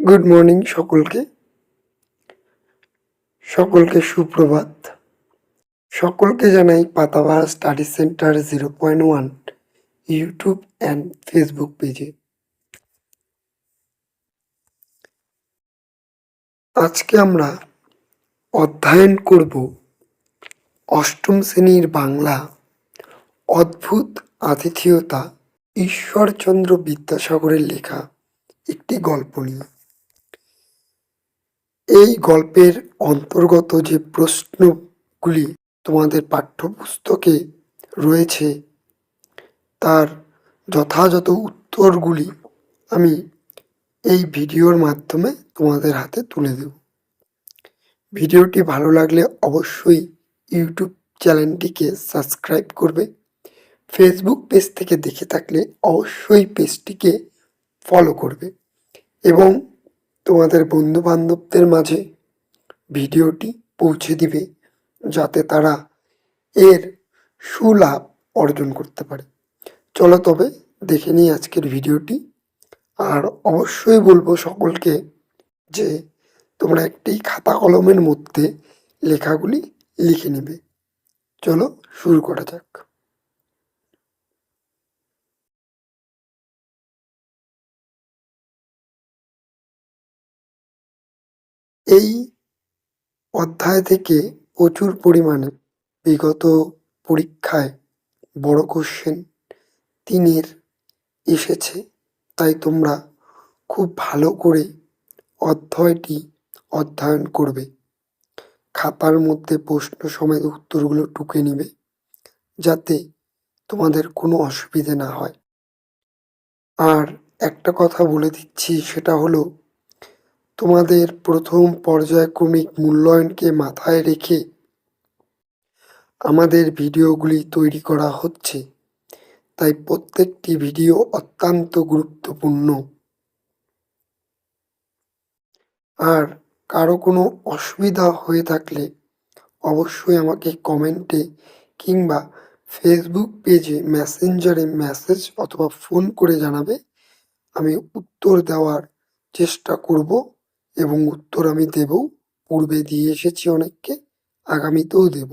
Good morning সকলকে সুপ্রভাত। সকলকে জানাই Patabahar study centre 0.1 YouTube and Facebook পেজে। আজকে আমরা অধ্যয়ন করব অষ্টম শ্রেণীর বাংলা অদ্ভুত আতিথেয়তা ঈশ্বরচন্দ্র বিদ্যাসাগরের লেখা একটি গল্প নিয়ে। এই গল্পের অন্তর্গত যে প্রশ্নগুলি তোমাদের পাঠ্যপুস্তকে রয়েছে তার যথাযথ উত্তরগুলি আমি এই ভিডিওর মাধ্যমে তোমাদের হাতে তুলে দেব। ভিডিওটি ভালো লাগলে অবশ্যই ইউটিউব চ্যানেলটিকে সাবস্ক্রাইব করবে। ফেসবুক পেজ থেকে দেখে থাকলে অবশ্যই পেজটিকে ফলো করবে এবং তোমাদের বন্ধুবান্ধবদের মাঝে ভিডিওটি পৌঁছে দিবে যাতে তারা এর সুলাভ অর্জন করতে পারে। চলো তবে দেখে নিই আজকের ভিডিওটি। আর অবশ্যই বলবো সকলকে যে তোমরা একটি খাতা কলমের মধ্যে লেখাগুলি লিখে নেবে। চলো শুরু করা যাক। এই অধ্যায় থেকে প্রচুর পরিমাণে বিগত পরীক্ষায় বড় কোশ্চেন 3 এসেছে, তাই তোমরা খুব ভালো করে অধ্যায়টি অধ্যয়ন করবে। খাতার মধ্যে প্রশ্ন সমেত উত্তরগুলো টুকে নিবে যাতে তোমাদের কোনো অসুবিধে না হয়। আর একটা কথা বলে দিচ্ছি, সেটা হলো তোমাদের প্রথম পর্যায়ক্রমিক মূল্যায়নকে মাথায় রেখে আমাদের ভিডিওগুলি তৈরি করা হচ্ছে, তাই প্রত্যেকটি ভিডিও অত্যন্ত গুরুত্বপূর্ণ। আর কারো কোনো অসুবিধা হয়ে থাকলে অবশ্যই আমাকে কমেন্টে কিংবা ফেসবুক পেজে মেসেঞ্জারে মেসেজ অথবা ফোন করে জানাবে। আমি উত্তর দেওয়ার চেষ্টা করব এবং উত্তর আমি দেবও। পূর্বে দিয়ে এসেছি অনেককে, আগামীতেও দেব।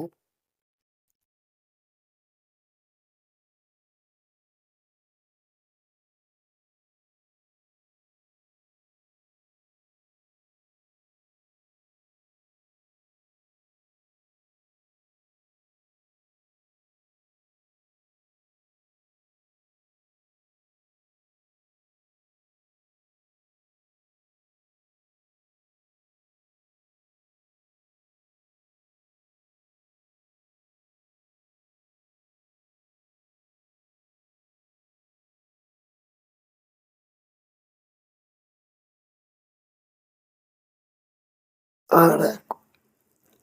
আর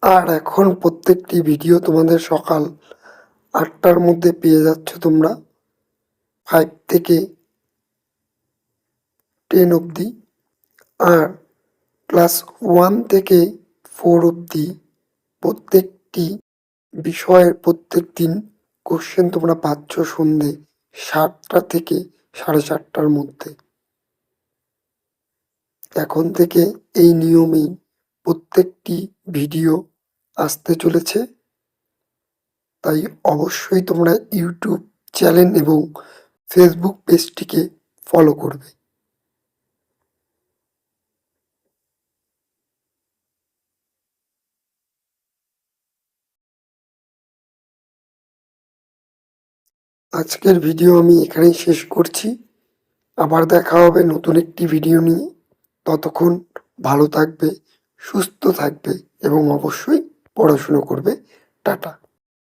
আর এখন প্রত্যেকটি ভিডিও তোমাদের সকাল 8টার মধ্যে পেয়ে যাচ্ছ তোমরা, 5 থেকে 10 অবধি। আর ক্লাস 1 থেকে 4 অবধি প্রত্যেকটি বিষয়ের প্রত্যেক দিন কোশ্চেন তোমরা পাচ্ছ সন্ধে 7টা থেকে 4:30টার মধ্যে। এখন থেকে এই নিয়মেই প্রত্যেকটি ভিডিও আসতে চলেছে, তাই অবশ্যই তোমরা ইউটিউব চ্যানেল এবং ফেসবুক পেজটিকে ফলো করবে। আজকের ভিডিও আমি এখানেই শেষ করছি। আবার দেখা হবে নতুন একটি ভিডিও নিয়ে। ততক্ষণ ভালো থাকবে, সুস্থ থাকবে এবং অবশ্যই পড়াশুনো করবে। টাটা।